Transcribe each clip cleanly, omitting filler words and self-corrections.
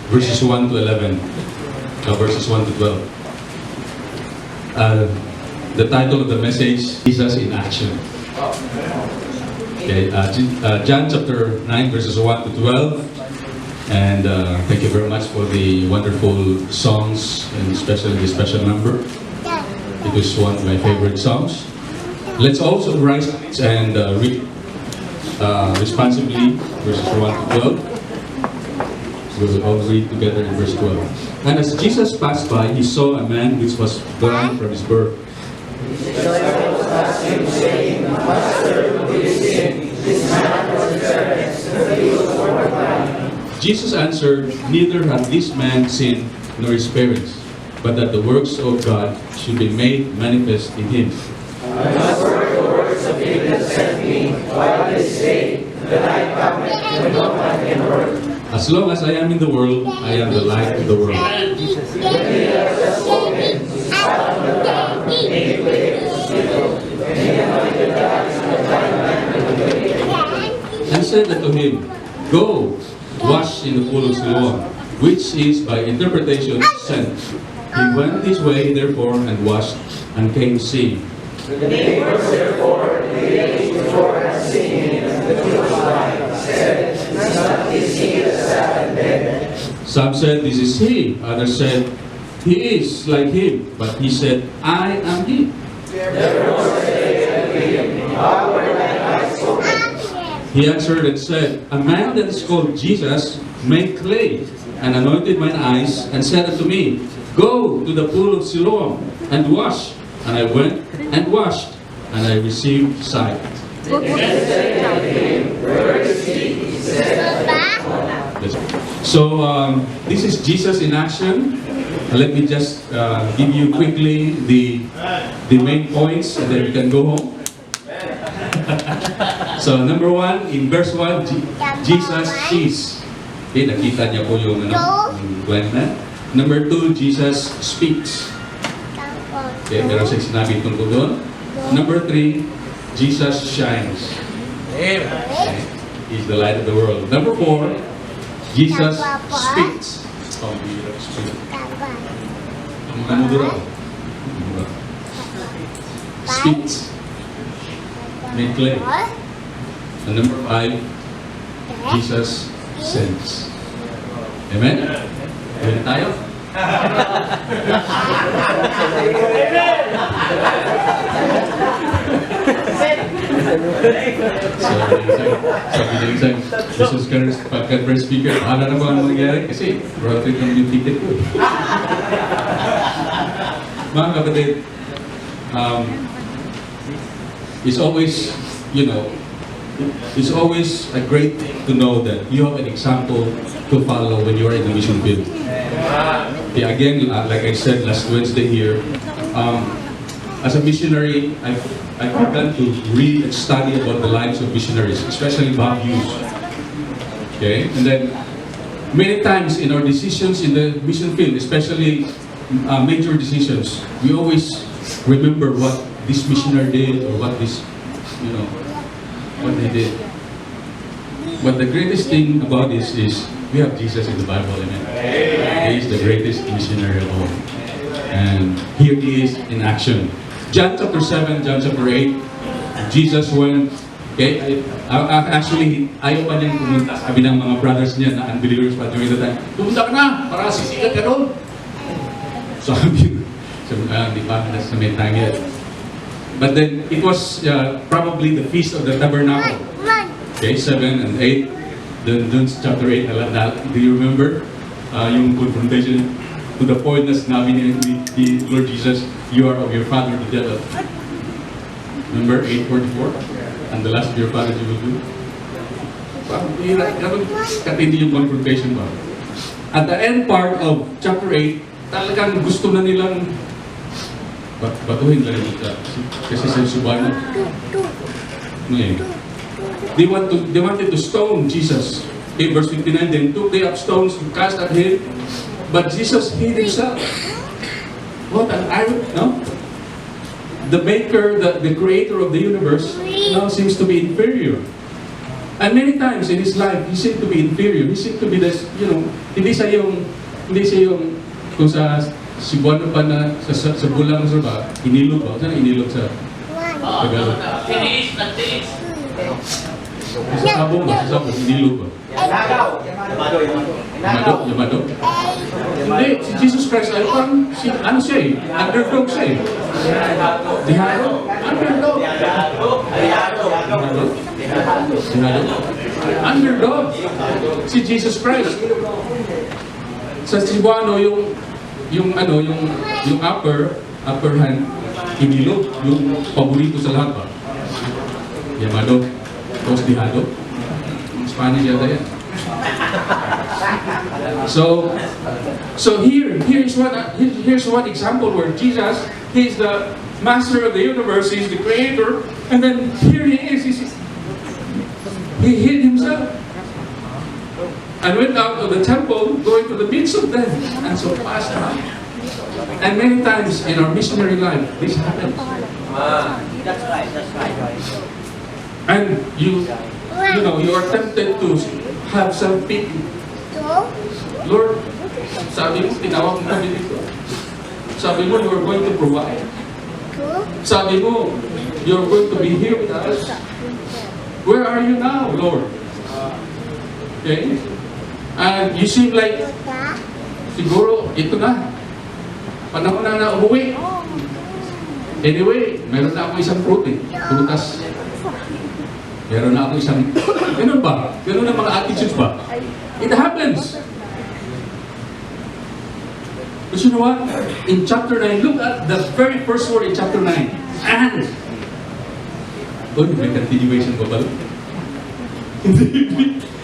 verses 1 to 11, verses 1 to 12. The title of the message, Jesus in Action. Okay, John chapter 9, verses 1 to 12. And thank you very much for the wonderful songs, and especially the special number. It was one of my favorite songs. Let's also rise and read responsibly verses 1 to 12. We will all read together in verse 12. And as Jesus passed by, he saw a man which was blind from his birth. His disciples asked him, saying, Master, who is sin, this man or his parents, that he was born blind? Jesus answered, Neither hath this man sinned nor his parents, but that the works of God should be made manifest in him. I must work the works of him that sent me, while it is day, the night cometh when no man can work. As long as I am in the world, I am the light of the world. When he had thus spoken, he spat on the ground, made clay with spittle, and he anointed the eyes of the blind man with the clay. And said unto him, Go, wash in the pool of Siloam, which is by interpretation sent. He went his way, therefore, and washed, and came seeing. The neighbors therefore, the days before had seen him, and the was blind, said, Is not this he that sat and begged? Some said, This is he. Others said, He is like him. But he said, I am he. Therefore said they unto him, How were thine eyes opened? He answered and said, A man that is called Jesus made clay, and anointed mine eyes, and said unto me, Go to the pool of Siloam, and wash. And I went and washed, and I received sight. So this is Jesus in action. Let me just give you quickly the main points, and then we can go home. So number 1, in verse 1, Jesus sees. Okay, nakita niya po yung blind man. Number 2, Jesus speaks. Okay, meron siyang sinabi tungkol doon. Number 3, Jesus shines. Okay, he's the light of the world. Number 4, Jesus speaks. Oh, Jesus speaks. Speaks. Make clay. And number 5, Jesus sends. Amen? Amen tayo? Sabi ng isang Jesus conference speaker, ano na ba ang mangyayari? Kasi road trip naman yung ticket ko. Mga kapatid, it's always, it's always a great thing to know that you have an example to follow when you are in the mission field. Yeah, again, like I said last Wednesday here, as a missionary, I've begun to read and study about the lives of missionaries, especially Bob Hughes. Okay, and then many times in our decisions in the mission field, especially major decisions, we always remember what this missionary did or what this, what they did. But the greatest thing about this is we have Jesus in the Bible, amen. He is the greatest missionary of all. And here he is in action. John chapter 7, John chapter 8, Jesus went, okay, actually, ayaw pa niyang pumunta. Sabi ng mga brothers niya na unbelievers pa during the time, pumunta ka na, para sisikat ka doon. Sabi di pa, that's the main time yet. But then, it was probably the Feast of the Tabernacle. Okay, 7 and 8. Then chapter 8, do you remember yung confrontation to the point na sinabi ni Lord Jesus, you are of your father the devil. Remember 8:44? And the last of your father you will do. Ganun katindi yung confrontation ba? At the end part of chapter 8, talagang gusto na nilang batuhin lang yung kasi sa Subano. They wanted to stone Jesus. In verse 59, then took they up stones to cast at him, but Jesus hid himself. What an irony, no? The maker, the creator of the universe now seems to be inferior. And many times in his life, he seemed to be inferior. He seemed to be this, hindi siya yung, kung sa Cebuano pa na, sa bulang sa ba, inilog ba? Saan inilog sa Tagalog? Tiniis na tiis. Sa sabong ba? Sa sabong, inilog ba? Yamado? Hindi, si Jesus Christ ay parang, ano siya eh, underdog siya eh. Dihado? Underdog. Underdog. Si Jesus Christ. Sa Cebuano, yung upper hand, inilog, yung paborito sa lahat ba? Yamado. Tapos dihado. Spanish yata yan. So here's one example where Jesus, he's the master of the universe, he's the creator, and then here he is, he hid himself and went out of the temple, going to the midst of them, and so passed by. And many times in our missionary life, this happens. That's right. And you are tempted to have self-pity. Lord, sabi mo, tinawag mo kami dito. Sabi mo, you are going to provide. Sabi mo, you are going to be here with us. Where are you now, Lord? Okay? And you seem like, siguro, ito na. Panahon na umuwi. Anyway, meron na ako isang prutas. Meron na ako isang, ganun ba? Ganun ang mga attitudes ba? It happens. But you know what? In chapter 9, look at the very first word in chapter 9. And. Oh, may continuation pa pala.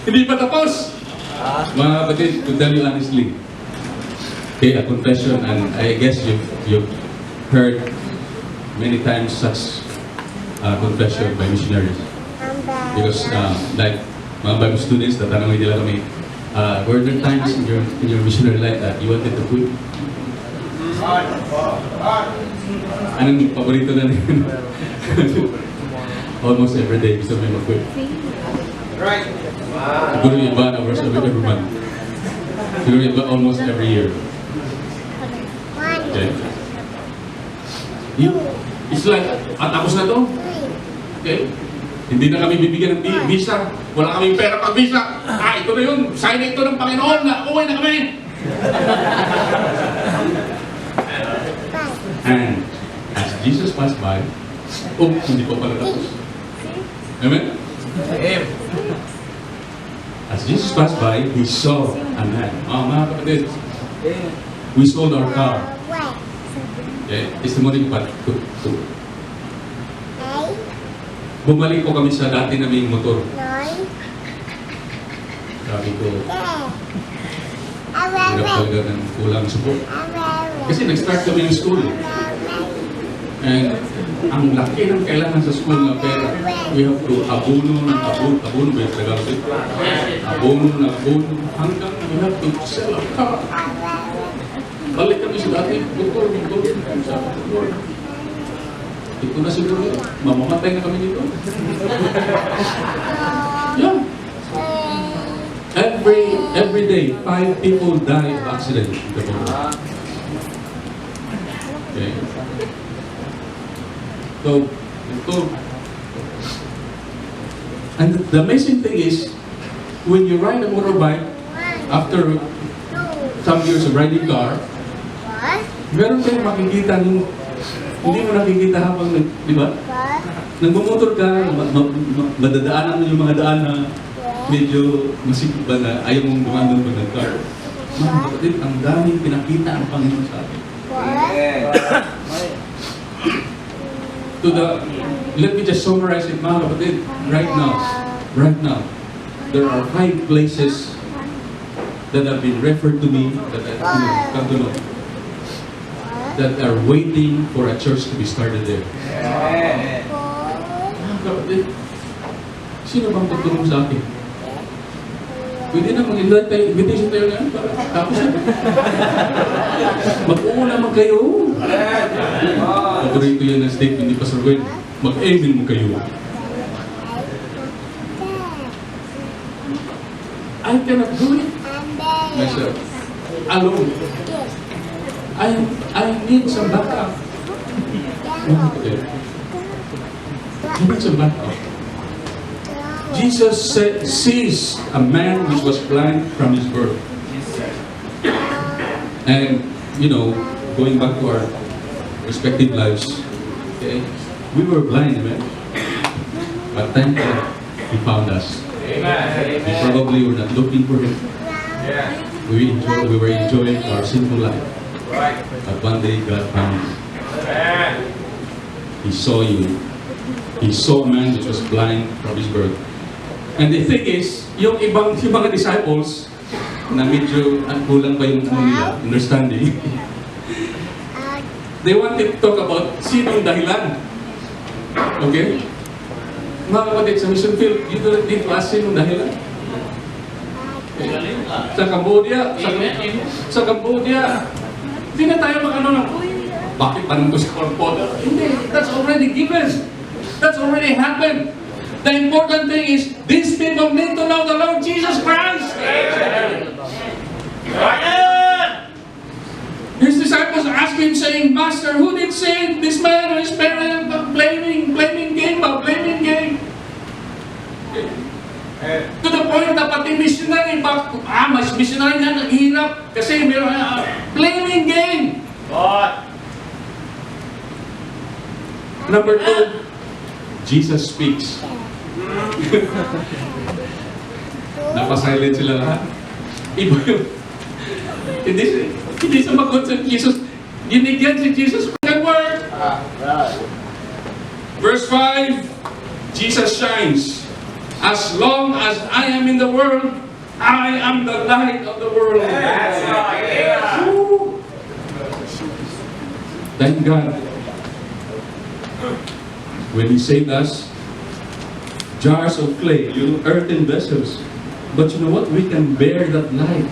Hindi pa tapos. Mga kapatid, to tell you honestly, okay, a confession, and I guess you've heard many times such confession by missionaries. Because like mga Bible students, tatanungin nila kami, were there times in your missionary life that you wanted to quit? Anong paborito na nila? Almost every day gusto may mag-quit. Right. Siguro yung iba na verse every month. Siguro yung iba almost every year. Okay? It's like, tapos na to? Okay? Hindi na kami bibigyan ng visa. Wala kaming pera pag visa. Ito na yun. Sign ito ng Panginoon na uwi na kami. And as Jesus passed by, hindi pa pala tapos. Amen? As Jesus passed by, he saw a man. Mga kapatid, we sold our car. Okay? Testimony ko pa. Bumalik po kami sa dati naming motor. Sabi ko, hirap talaga ng kulang support. Kasi nag-start kami ng school. And ang laki ng kailangan sa school na pera. We have to abono ba yung Tagalog? Abono, hanggang we have to sell a car. Balik kami sa dati motor. Ito na siguro, mamamatay na kami dito. Yeah. Every day, 5 people die of accident. Okay. So, and the amazing thing is, when you ride a motorbike, after some years of riding car, meron kayong makikita nung hindi mo nakikita habang, di ba? Nagmumotor ka, madadaanan mo yung mga daan na medyo masikip ba na ayaw mong dumandang pa ng car. Mga kapatid, ang daming pinakita ang Panginoon sa atin. Let me just summarize it, mga kapatid. Right now, there are 5 places that have been referred to me, that I've come to know, that are waiting for a church to be started there. Mga kapatid, sino bang tutulong sa akin? Pwede na mag-invite tayo, invitation tayo ngayon para tapos na. Mag-uuna naman kayo. Paborito yan ang statement ni Pastor Gwen. Mag-amen mo kayo. I cannot do it myself, alone. I need some backup. Okay. I need some backup. Jesus sees a man which was blind from his birth. And, going back to our respective lives, okay, we were blind, amen? But thank God, He found us. Amen. We probably were not looking for Him. Yeah. We were enjoying our sinful life. Right. But one day, God found you. Amen. He saw you. He saw a man which was blind from his birth. And the thing is, yung mga disciples, na medyo kulang pa yung nila, understanding, they wanted to talk about sinong dahilan. Okay? Mga kapatid, sa mission field, you don't need to ask sinong dahilan. Okay. Sa Cambodia, hindi na tayo lang, bakit tanong ko sa Cambodia? Hindi, that's already given. That's already happened. The important thing is, these people need to know the Lord Jesus Christ. His disciples asked him, saying, Master, who did save this man or his parents? Blaming game. To the point na pati missionary, mas missionary na naghihirap kasi meron blaming game. Number 2, Jesus speaks. Napasilent sila lahat. Iba yung hindi sumagot si Jesus. Ginigyan si Jesus ng word. Verse 5, Jesus shines. As long as I am in the world, I am the light of the world. That's right. Woo. Thank God. When He saved us, jars of clay, earthen vessels. But you know what? We can bear that light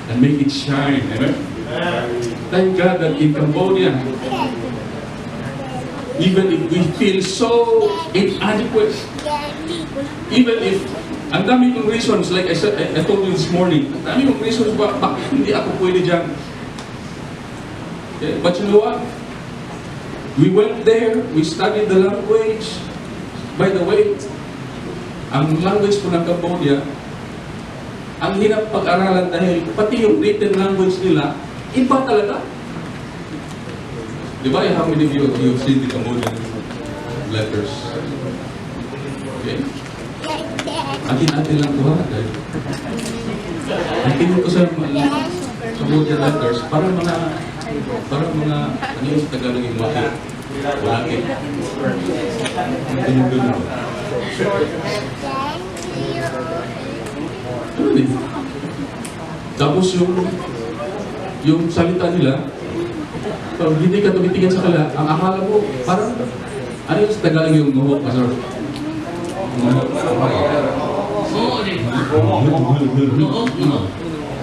and make it shine. Amen? Thank God that in Cambodia, even if we feel so inadequate, even if, ang dami kong reasons, like I said, I told you this morning, ang dami kong reasons bakit hindi ako pwede dyan. Okay? But you know what? We went there, we studied the language. By the way, ang language po ng Cambodia, ang hirap pag-aralan dahil pati yung written language nila, iba talaga. Di ba? How many of you have seen the Cambodian letters? Okay? Atin-atin lang ito ha. Nakinig ko sa Cambodian letters, parang mga, ano yung sa Tagalog yung mati? Walaki. Ganun-ganun. Ano din? Tapos yung salita nila, pag hindi ka tumitingin sa kala, ang akala mo, parang, ano yung sa Tagalog yung muhok, Pastor?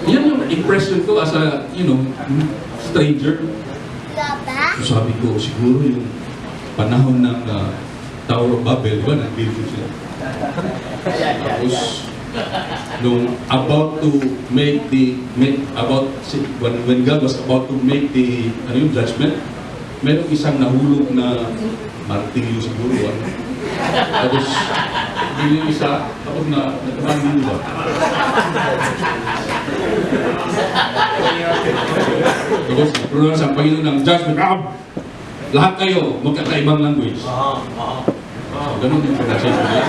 Yan yung impression ko as a, stranger. So sabi ko, siguro yung panahon ng Tower of Babel, di ba, nag-build sila. Tapos, nung about to when God was about to make the judgment, merong isang nahulog na martilyo siguro. Tapos, yung isa, tapos nagkamang ba? Tapos, pronounce ang Panginoon ng judgment. Lahat kayo, magkakaibang language. Ganun yung pronunciation niya.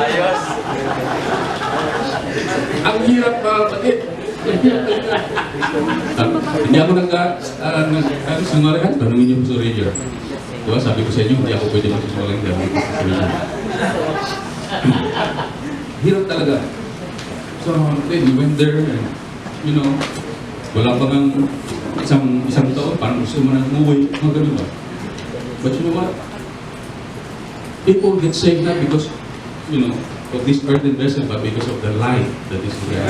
Ayos. Ang hirap bakit? Hindi ako nagsungalingan. Tanungin niyo po sa Ranger. Diba, sabi ko sa inyo, hindi ako pwede magsusungalingan. Hirap talaga. So, then we went there and, wala pa ng isang taon, parang gusto mo na umuwi, mga ganun ba? But you know what? People get saved not because, of this earthen vessel, but because of the light that is there.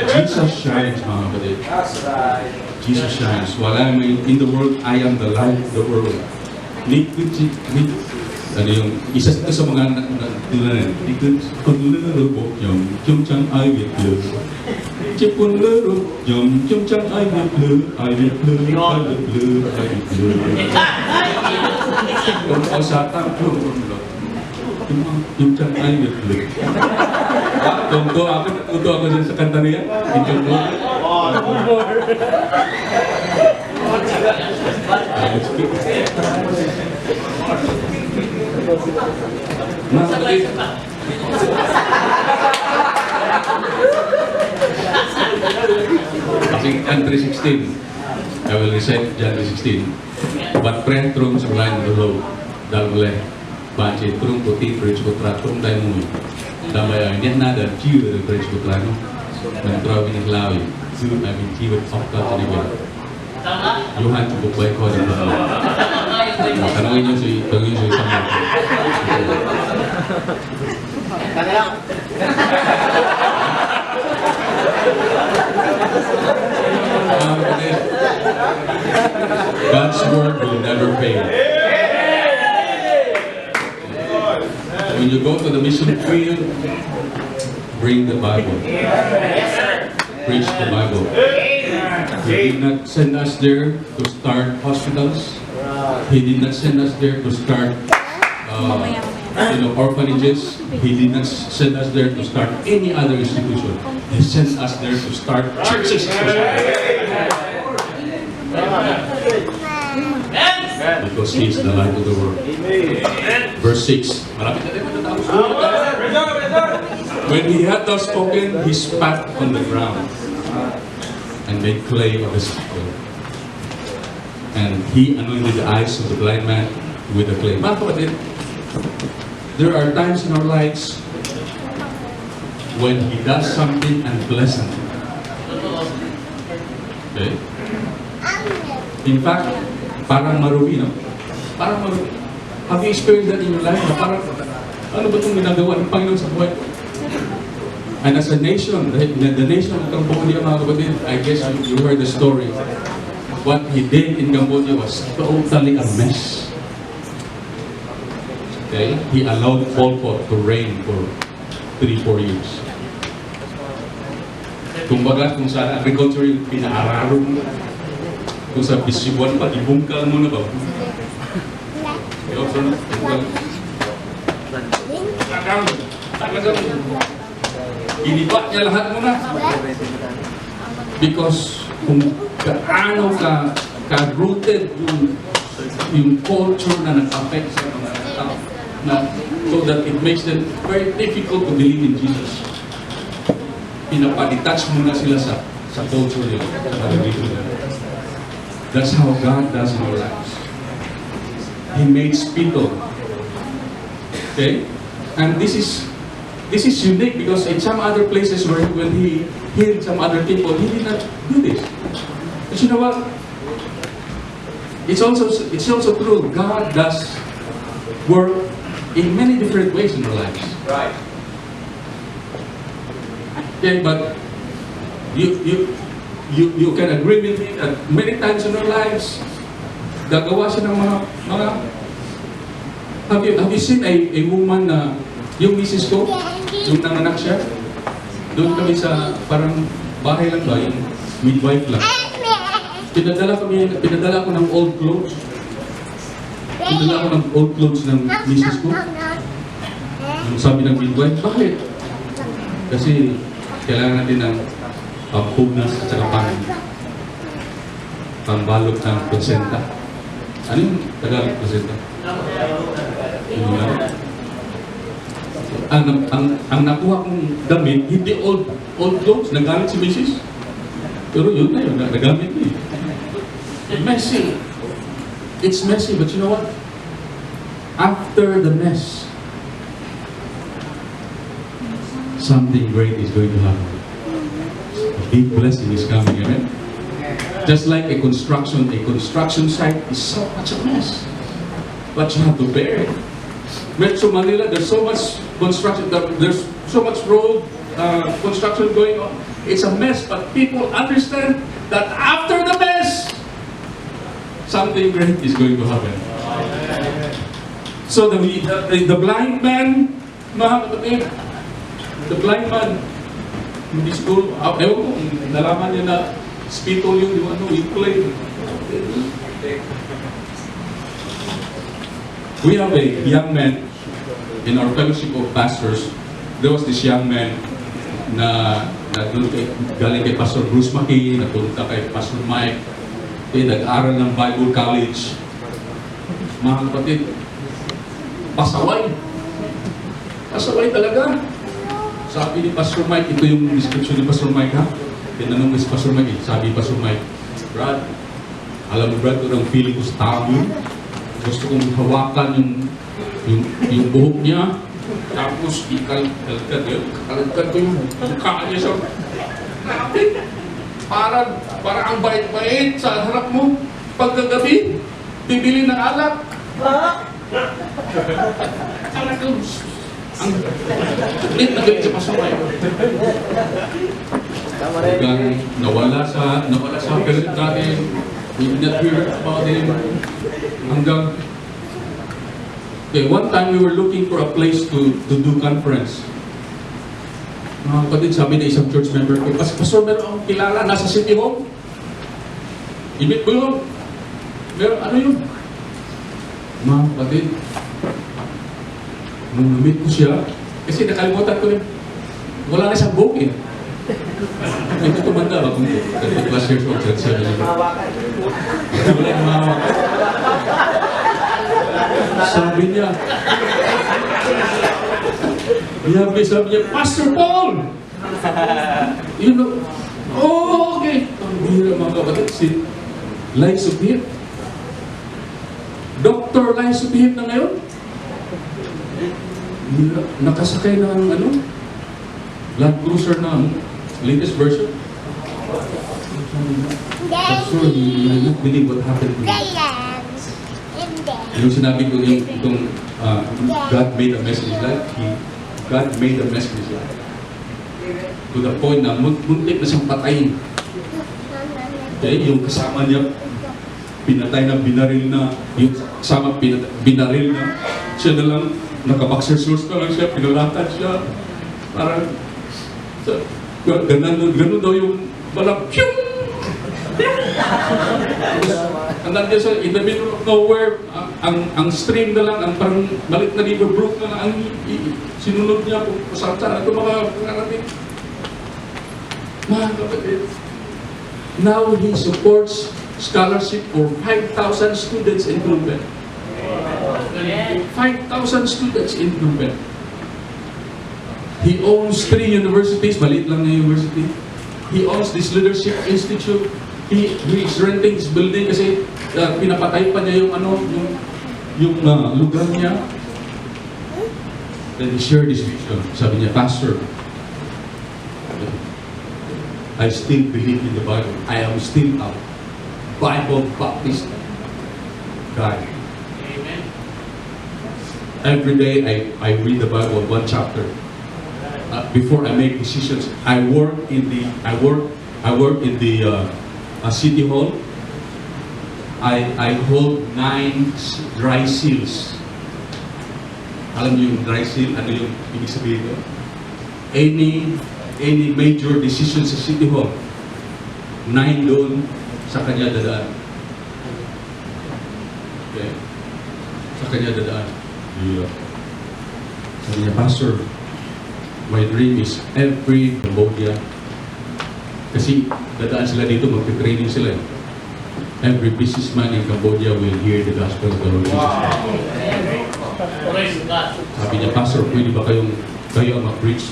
Jesus shines, mga kapatid. Jesus shines. While I am in the world, I am the light of the world. Ano yung isa ito sa mga natulanan. Kunlaro yung chang I will blue. Chipunlaro yung chang I will blue. I will blue, I will blue, I will blue. Kung kausatan ko, yung chang I will blue. Tuto ako dun sa kanta niya. Yung mo. Mas lagi. Kasi John 3:16, I will recite John 3:16. But pray through sa line below, dalwale, baca through putih bridge putra through tayo mo. Damay ay hindi nada jiwa dari bridge putra no. Mentrawi ni lawi, jiwa kami jiwa fakta sini. Johan cukup baik kau dan karena ini sih bagi saya sama. God's word will never fail. When you go to the mission field, bring the Bible. Preach the Bible. He did not send us there to start hospitals. He did not send us there to start orphanages. He did not send us there to start any other institution. He sent us there to start churches. Because He is the light of the world. Verse 6. When He had thus spoken, He spat on the ground and made clay of the spittle. And He anointed the eyes of the blind man with the clay. Mga kapatid, there are times in our lives when He does something unpleasant. Okay? In fact, parang marumi, no? Parang marumi. Have you experienced that in your life? Parang, ano ba itong ginagawa ng Panginoon sa buhay? And as a nation, the nation of Cambodia, mga kapatid, I guess you heard the story. What he did in Cambodia was totally a mess. Okay? He allowed Pol Pot to reign for 3-4 years. Kumbaga, kung sa agriculture yung pinaararo mo, kung sa bisibuan pa, ibungkal mo na ba? Talagang iniba niya lahat mo na. Because kung gaano ka-rooted yung culture na nag-affect sa mga tao, so that it makes them very difficult to believe in Jesus. Pinapa-detach mo na sila sa culture nila, sa religion nila. That's how God does in our lives. He made spittle. Okay? And this is unique because in some other places where when He healed some other people, He did not do this. But you know what? It's also true. God does work in many different ways in our lives. Right. Okay, but you can agree with me that many times in our lives, gagawa siya ng mga have you seen a woman na yung misis ko, yung nanganak siya, doon kami sa parang bahay lang ba, yung midwife lang. Pinadala ko ng old clothes. Pinadala ko ng old clothes ng misis ko. Yung sabi ng midwife, bakit? Kasi kailangan natin ng pampunas at saka pambalot ng placenta. Ano yung Tagalog placenta? Ang nakuha kong damit, hindi old clothes, nagamit si Mrs. Pero yun na yun, nagamit ko eh. Messy. It's messy, but you know what? After the mess, something great is going to happen. A big blessing is coming, amen? Just like a construction site is so much a mess. But you have to bear it. Metro Manila, there's so much construction, there's so much road construction going on. It's a mess, but people understand that after the mess, something great is going to happen. So the blind man, mga kapatid, the blind man, hindi school, ewan ko, nalaman niya na spittle yung clay. We have a young man in our fellowship of pastors. There was this young man na galing kay Pastor Bruce Maki, napunta kay Pastor Mike, nag-aral ng Bible College. Mga kapatid, pasaway. Pasaway talaga. Sabi ni Pastor Mike, ito yung description ni Pastor Mike, ha? Tinanong ko si Pastor Mike, sabi ni Pastor Mike, Brad, alam mo Brad, ito ang feeling ko sa tao yun. Gusto kong hawakan yung buhok niya, tapos ikalagkad ko yung mukha niya sa... Para ang bait-bait sa harap mo. Pagkagabi, bibili ng alak. Ang ulit na galit sa pasaway. Hanggang nawala sa galit natin. We did not hear about him. Hanggang one time we were looking for a place to do conference. Mga kapatid, sabi na isang church member ko, Pastor, meron akong kilala, nasa City Hall. Imit ko yun. Meron, ano yun? Mga kapatid, nung lumit ko siya, kasi nakalimutan ko rin, wala na siyang book eh. Ito tumanda ba kung ito? Last year's old, sabi niya. Wala yung mahawak. Sabi niya, sabi niya, Pastor Paul! You know, oh, okay. Ang bihira mga kapatid, si Lai Subhib. Dr. Lai Subhib na ngayon. Nakasakay ng Land Cruiser na latest version. Pastor, I don't believe what happened to me. Yung sinabi ko itong God made a mess in his life, God made a mess in his life. To the point na muntik na siyang patayin. Okay, yung kasama niya, pinatay na, binaril na, yung kasama binaril na, siya na lang, naka-boxer shorts na lang siya, pinalatan siya, parang, ganun daw yung balang, piyung! And then siya, in the middle of nowhere, ang stream na lang, ang parang malit na river brook na lang, ang sinunod niya kung saan ito mga karating. Mga kapatid, now he supports scholarship for 5,000 students in Phnom Penh. 5,000 students in Phnom Penh. He owns 3 universities, maliit lang na university. He owns this leadership institute. He is renting this building kasi pinapatay pa niya yung lugar niya. Then he shared this vision. Sabi niya, Pastor, I still believe in the Bible. I am still a Bible Baptist guy. Amen. Every day I read the Bible, one chapter. Before I make decisions, I work in the City Hall. I hold 9 dry seals. Alam niyo yung dry seal? Ano yung ibig sabihin ko? Any major decision sa City Hall, 9 doon sa kanya dadaan. Okay? Sa kanya dadaan. Yeah. Sabi niya, Pastor, my dream is every Cambodia. Kasi dadaan sila dito, magte-training sila. Every businessman in Cambodia will hear the gospel of the Lord Jesus Christ. Sabi niya, Pastor, pwede ba kayo ang mag-preach?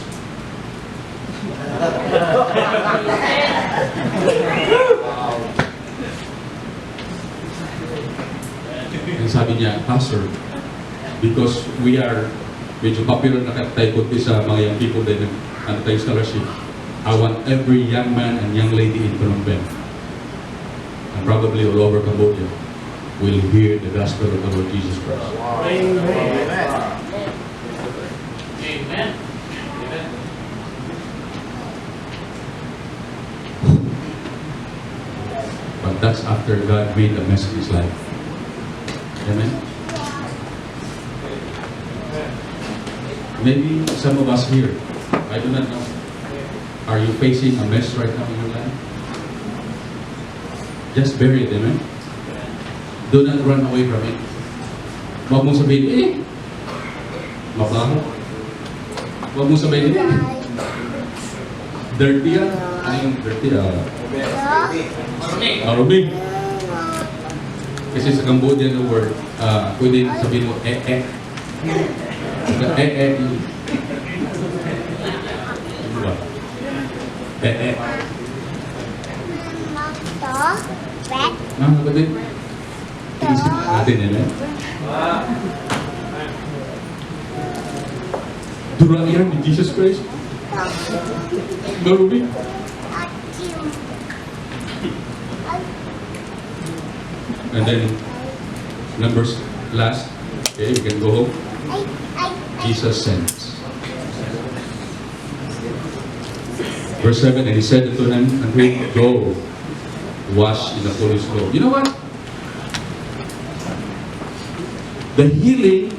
And sabi niya, Pastor, because we are medyo popular na tayo sa mga young people din ng tayo scholarship, I want every young man and young lady in Phnom Penh, and probably all over Cambodia, will hear the gospel of the Lord Jesus Christ. Amen. Amen. But that's after God made a mess in his life. Amen? Maybe some of us here, I do not know. Are you facing a mess right now in your life? Just bury it, amen? Do not run away from it. Huwag mong sabihin, mabaho. Huwag mong sabihin, dirty yan. Ano yung dirty? Maruming. Kasi sa Cambodian word, pwede sabihin mo, Ano ba? Red. Kapatid? Iisip natin yun, eh? Dura yan ni Jesus Christ. Maruming. And then, numbers last. Okay, we can go home. Jesus sends. Verse 7, and he said unto them, go, wash in the Holy Flow. You know what? The healing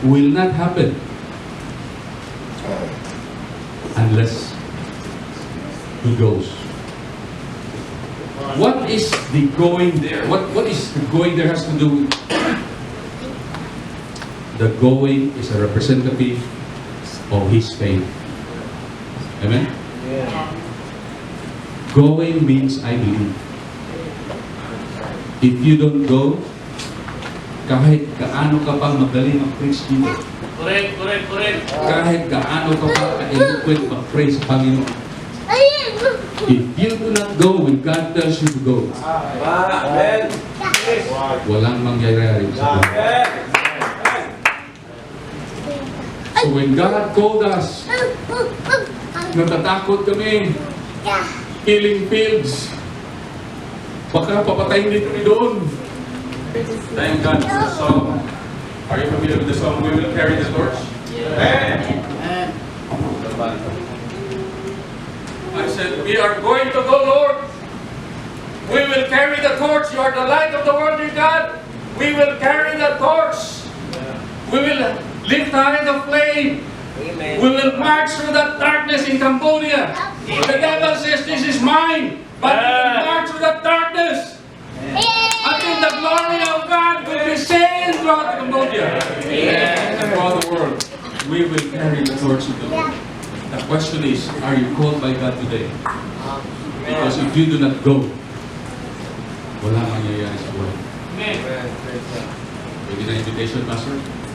will not happen unless he goes. What is the going there? What is the going there has to do with? The going is a representative of his faith. Amen? Going means I believe. If you don't go, kahit gaano ka pa magaling mag-praise dito, Correct. kahit gaano ka pa ka-eloquent mag-praise sa Panginoon, if you do not go when God tells you to go, walang mangyayari sa buhay. So when God called us, natatakot kami, killing fields, baka papatayin din kami doon. Thank God for the song. Are you familiar with the song, We Will Carry the Torch? Amen. I said, we are going to go, Lord. We will carry the torch. You are the light of the world, dear God. We will carry the torch. We will lift high the flame. Amen. We will march through the darkness in Cambodia. The devil says, this is mine. But we will march through the darkness until the glory of God will be seen throughout Cambodia. And throughout the world. We will carry the torch of the Lord. The question is, are you called by God today? Because if you do not go, wala mangyayari sa buhay. Amen. Pwede na invitation, Pastor?